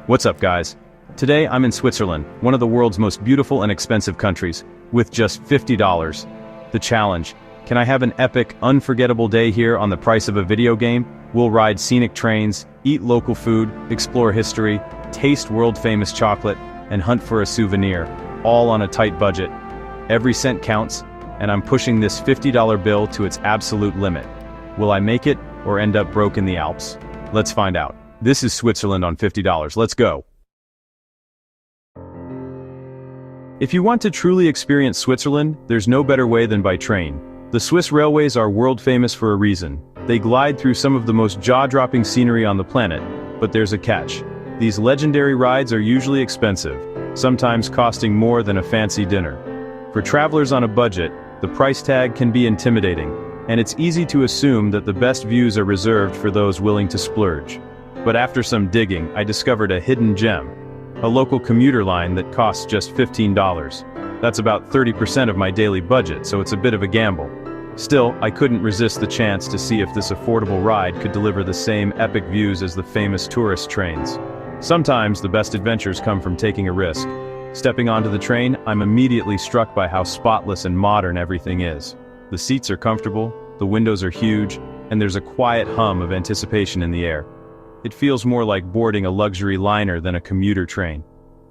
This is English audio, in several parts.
What's up, guys? Today I'm in Switzerland, one of the world's most beautiful and expensive countries, with just $50. The challenge: can I have an epic, unforgettable day here on the price of a video game? We'll ride scenic trains, eat local food, explore history, taste world-famous chocolate, and hunt for a souvenir, all on a tight budget. Every cent counts, and I'm pushing this $50 bill to its absolute limit. Will I make it, or end up broke in the Alps? Let's find out. This is Switzerland on $50. Let's go. If you want to truly experience Switzerland, there's no better way than by train. The Swiss railways are world famous for a reason. They glide through some of the most jaw-dropping scenery on the planet, but there's a catch. These legendary rides are usually expensive, sometimes costing more than a fancy dinner. For travelers on a budget, the price tag can be intimidating, and it's easy to assume that the best views are reserved for those willing to splurge. But after some digging, I discovered a hidden gem. A local commuter line that costs just $15. That's about 30% of my daily budget, so it's a bit of a gamble. Still, I couldn't resist the chance to see if this affordable ride could deliver the same epic views as the famous tourist trains. Sometimes the best adventures come from taking a risk. Stepping onto the train, I'm immediately struck by how spotless and modern everything is. The seats are comfortable, the windows are huge, and there's a quiet hum of anticipation in the air. It feels more like boarding a luxury liner than a commuter train.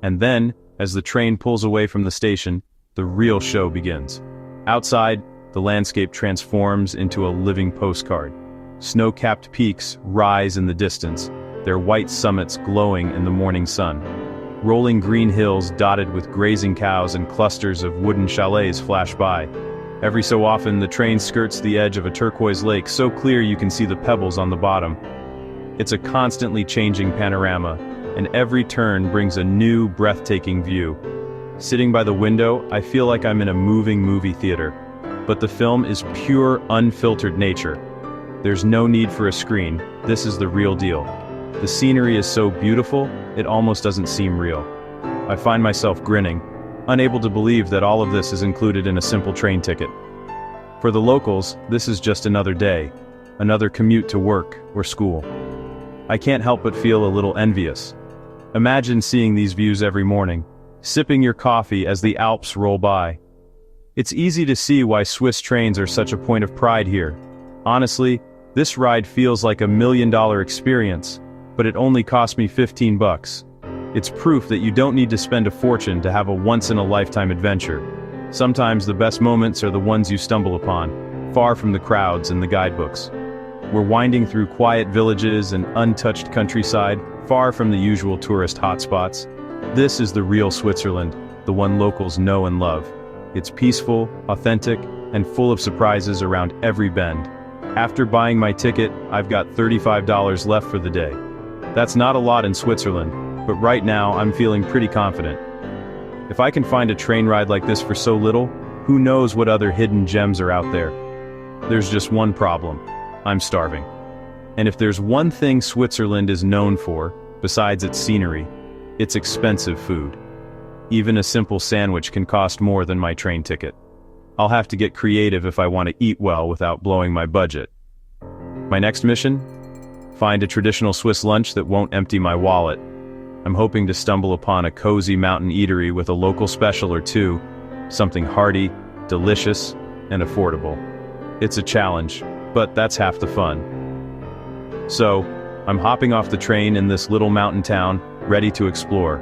And then, as the train pulls away from the station, the real show begins. Outside, the landscape transforms into a living postcard. Snow-capped peaks rise in the distance, their white summits glowing in the morning sun. Rolling green hills dotted with grazing cows and clusters of wooden chalets flash by. Every so often, the train skirts the edge of a turquoise lake so clear you can see the pebbles on the bottom. It's a constantly changing panorama, and every turn brings a new, breathtaking view. Sitting by the window, I feel like I'm in a moving movie theater. But the film is pure, unfiltered nature. There's no need for a screen. This is the real deal. The scenery is so beautiful, it almost doesn't seem real. I find myself grinning, unable to believe that all of this is included in a simple train ticket. For the locals, this is just another day, another commute to work or school. I can't help but feel a little envious. Imagine seeing these views every morning, sipping your coffee as the Alps roll by. It's easy to see why Swiss trains are such a point of pride here. Honestly, this ride feels like $1 million experience, but it only cost me $15. It's proof that you don't need to spend a fortune to have a once-in-a-lifetime adventure. Sometimes the best moments are the ones you stumble upon, far from the crowds and the guidebooks. We're winding through quiet villages and untouched countryside, far from the usual tourist hotspots. This is the real Switzerland, the one locals know and love. It's peaceful, authentic, and full of surprises around every bend. After buying my ticket, I've got $35 left for the day. That's not a lot in Switzerland, but right now I'm feeling pretty confident. If I can find a train ride like this for so little, who knows what other hidden gems are out there. There's just one problem. I'm starving. And if there's one thing Switzerland is known for, besides its scenery, it's expensive food. Even a simple sandwich can cost more than my train ticket. I'll have to get creative if I want to eat well without blowing my budget. My next mission? Find a traditional Swiss lunch that won't empty my wallet. I'm hoping to stumble upon a cozy mountain eatery with a local special or two, something hearty, delicious, and affordable. It's a challenge, but that's half the fun. So, I'm hopping off the train in this little mountain town, ready to explore.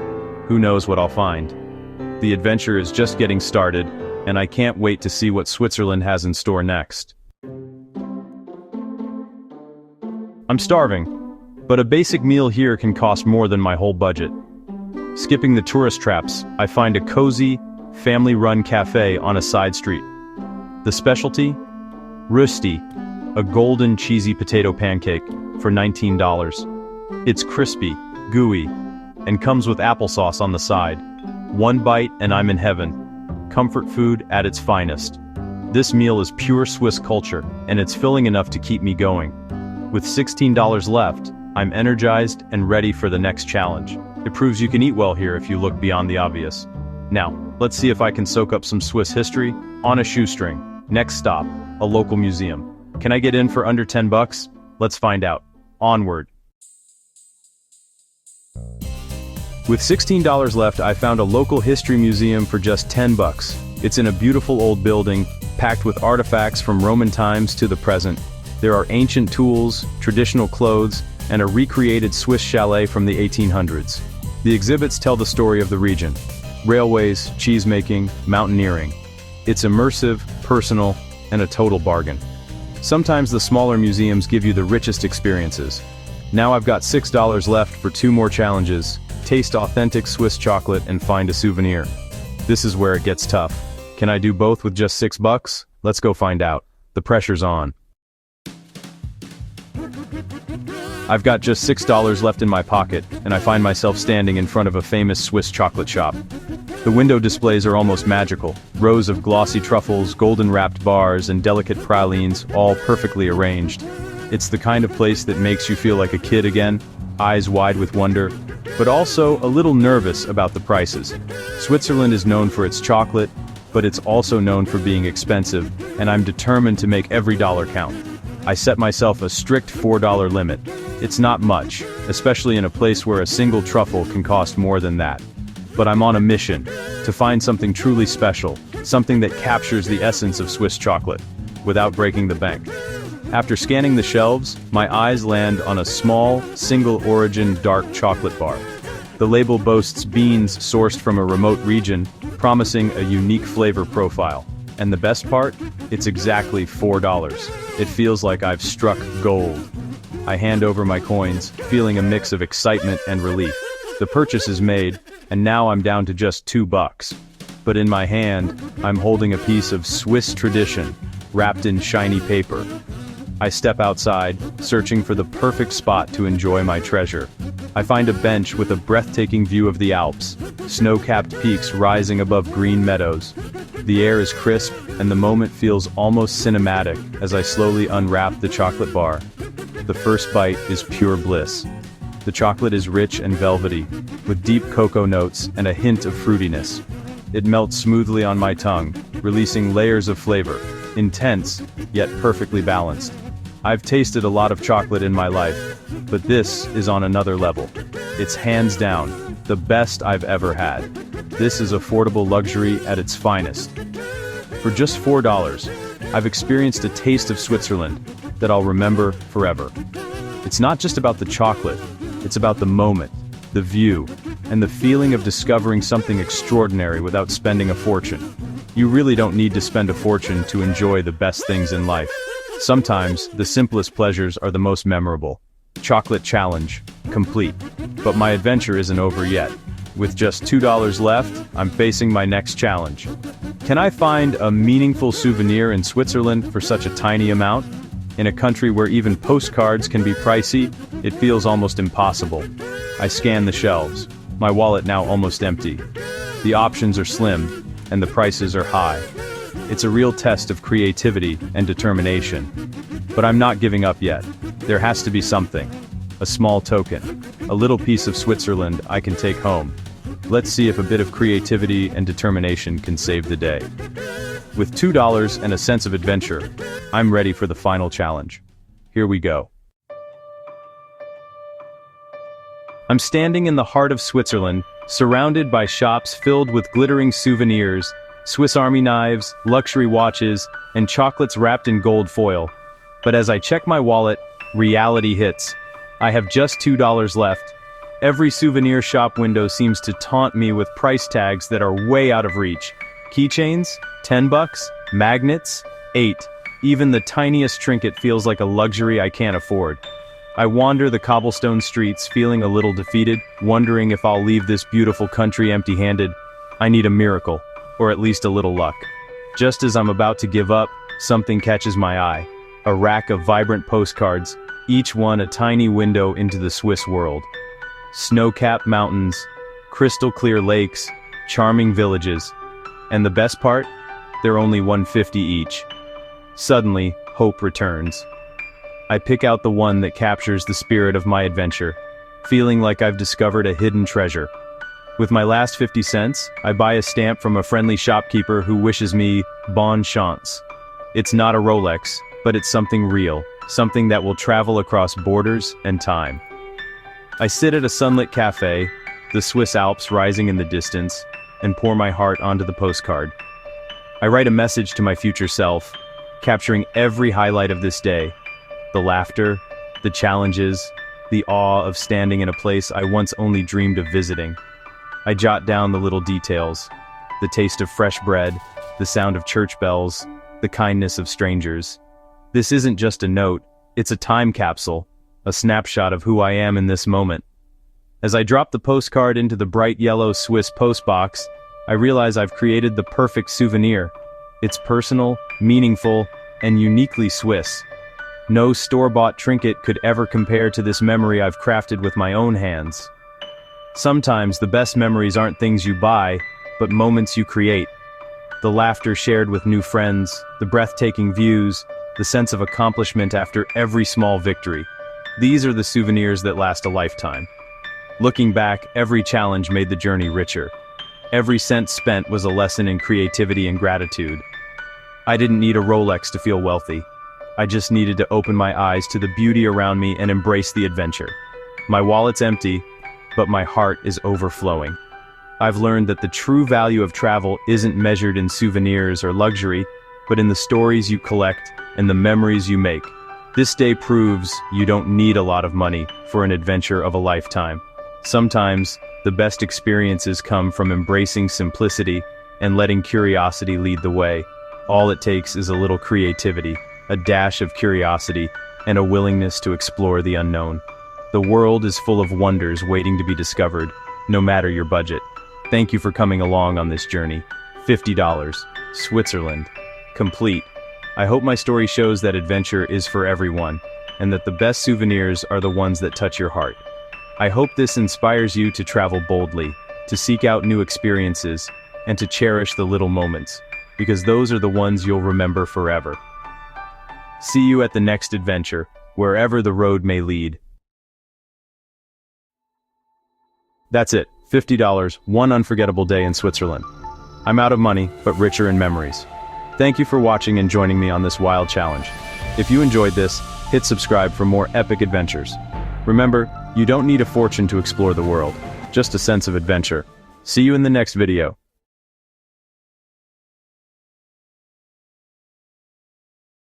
Who knows what I'll find? The adventure is just getting started, and I can't wait to see what Switzerland has in store next. I'm starving, but a basic meal here can cost more than my whole budget. Skipping the tourist traps, I find a cozy, family-run cafe on a side street. The specialty? Rösti, a golden cheesy potato pancake for $19. It's crispy, gooey, and comes with applesauce on the side. One bite and I'm in heaven. Comfort food at its finest. This meal is pure Swiss culture, and it's filling enough to keep me going. With $16 left, I'm energized and ready for the next challenge. It proves you can eat well here if you look beyond the obvious. Now, let's see if I can soak up some Swiss history on a shoestring. Next stop, a local museum. Can I get in for under $10? Let's find out. Onward. With $16 left, I found a local history museum for just 10 bucks. It's in a beautiful old building, packed with artifacts from Roman times to the present. There are ancient tools, traditional clothes, and a recreated Swiss chalet from the 1800s. The exhibits tell the story of the region. Railways, cheesemaking, mountaineering. It's immersive, personal, and a total bargain. Sometimes the smaller museums give you the richest experiences. Now I've got $6 left for 2 more challenges. Taste authentic Swiss chocolate and find a souvenir. This is where it gets tough. Can I do both with just $6? Let's go find out. The pressure's on. I've got just $6 left in my pocket, and I find myself standing in front of a famous Swiss chocolate shop. The window displays are almost magical. Rows of glossy truffles, golden-wrapped bars, and delicate pralines, all perfectly arranged. It's the kind of place that makes you feel like a kid again, eyes wide with wonder, but also a little nervous about the prices. Switzerland is known for its chocolate, but it's also known for being expensive, and I'm determined to make every dollar count. I set myself a strict $4 limit. It's not much, especially in a place where a single truffle can cost more than that. But I'm on a mission to find something truly special, something that captures the essence of Swiss chocolate, without breaking the bank. After scanning the shelves, my eyes land on a small, single-origin dark chocolate bar. The label boasts beans sourced from a remote region, promising a unique flavor profile. And the best part? It's exactly $4. It feels like I've struck gold. I hand over my coins, feeling a mix of excitement and relief. The purchase is made, and now I'm down to just $2. But in my hand, I'm holding a piece of Swiss tradition, wrapped in shiny paper. I step outside, searching for the perfect spot to enjoy my treasure. I find a bench with a breathtaking view of the Alps, snow-capped peaks rising above green meadows. The air is crisp, and the moment feels almost cinematic as I slowly unwrap the chocolate bar. The first bite is pure bliss. The chocolate is rich and velvety, with deep cocoa notes and a hint of fruitiness. It melts smoothly on my tongue, releasing layers of flavor, intense, yet perfectly balanced. I've tasted a lot of chocolate in my life, but this is on another level. It's hands down the best I've ever had. This is affordable luxury at its finest. For just $4, I've experienced a taste of Switzerland that I'll remember forever. It's not just about the chocolate, it's about the moment, the view, and the feeling of discovering something extraordinary without spending a fortune. You really don't need to spend a fortune to enjoy the best things in life. Sometimes, the simplest pleasures are the most memorable. Chocolate challenge, complete. But my adventure isn't over yet. With just $2 left, I'm facing my next challenge. Can I find a meaningful souvenir in Switzerland for such a tiny amount? In a country where even postcards can be pricey, it feels almost impossible. I scan the shelves, my wallet now almost empty. The options are slim, and the prices are high. It's a real test of creativity and determination. But I'm not giving up yet. There has to be something. A small token. A little piece of Switzerland I can take home. Let's see if a bit of creativity and determination can save the day. With $2 and a sense of adventure, I'm ready for the final challenge. Here we go. I'm standing in the heart of Switzerland, surrounded by shops filled with glittering souvenirs, Swiss Army knives, luxury watches, and chocolates wrapped in gold foil. But as I check my wallet, reality hits. I have just $2 left. Every souvenir shop window seems to taunt me with price tags that are way out of reach. Keychains? $10? Magnets? $8. Even the tiniest trinket feels like a luxury I can't afford. I wander the cobblestone streets feeling a little defeated, wondering if I'll leave this beautiful country empty-handed. I need a miracle, or at least a little luck. Just as I'm about to give up, something catches my eye. A rack of vibrant postcards, each one a tiny window into the Swiss world. Snow-capped mountains, crystal-clear lakes, charming villages. And the best part? They're only $1.50 each. Suddenly, hope returns. I pick out the one that captures the spirit of my adventure, feeling like I've discovered a hidden treasure. With my last 50 cents, I buy a stamp from a friendly shopkeeper who wishes me bonne chance. It's not a Rolex, but it's something real, something that will travel across borders and time. I sit at a sunlit cafe, the Swiss Alps rising in the distance, and pour my heart onto the postcard. I write a message to my future self, capturing every highlight of this day: the laughter, the challenges, the awe of standing in a place I once only dreamed of visiting. I jot down the little details: the taste of fresh bread, the sound of church bells, the kindness of strangers. This isn't just a note, it's a time capsule, a snapshot of who I am in this moment. As I drop the postcard into the bright yellow Swiss postbox, I realize I've created the perfect souvenir. It's personal, meaningful, and uniquely Swiss. No store-bought trinket could ever compare to this memory I've crafted with my own hands. Sometimes the best memories aren't things you buy, but moments you create. The laughter shared with new friends, the breathtaking views, the sense of accomplishment after every small victory. These are the souvenirs that last a lifetime. Looking back, every challenge made the journey richer. Every cent spent was a lesson in creativity and gratitude. I didn't need a Rolex to feel wealthy. I just needed to open my eyes to the beauty around me and embrace the adventure. My wallet's empty, but my heart is overflowing. I've learned that the true value of travel isn't measured in souvenirs or luxury, but in the stories you collect and the memories you make. This day proves you don't need a lot of money for an adventure of a lifetime. Sometimes, the best experiences come from embracing simplicity and letting curiosity lead the way. All it takes is a little creativity, a dash of curiosity, and a willingness to explore the unknown. The world is full of wonders waiting to be discovered, no matter your budget. Thank you for coming along on this journey. $50, Switzerland, complete. I hope my story shows that adventure is for everyone, and that the best souvenirs are the ones that touch your heart. I hope this inspires you to travel boldly, to seek out new experiences, and to cherish the little moments, because those are the ones you'll remember forever. See you at the next adventure, wherever the road may lead. That's it, $50, one unforgettable day in Switzerland. I'm out of money, but richer in memories. Thank you for watching and joining me on this wild challenge. If you enjoyed this, hit subscribe for more epic adventures. Remember, you don't need a fortune to explore the world, just a sense of adventure. See you in the next video.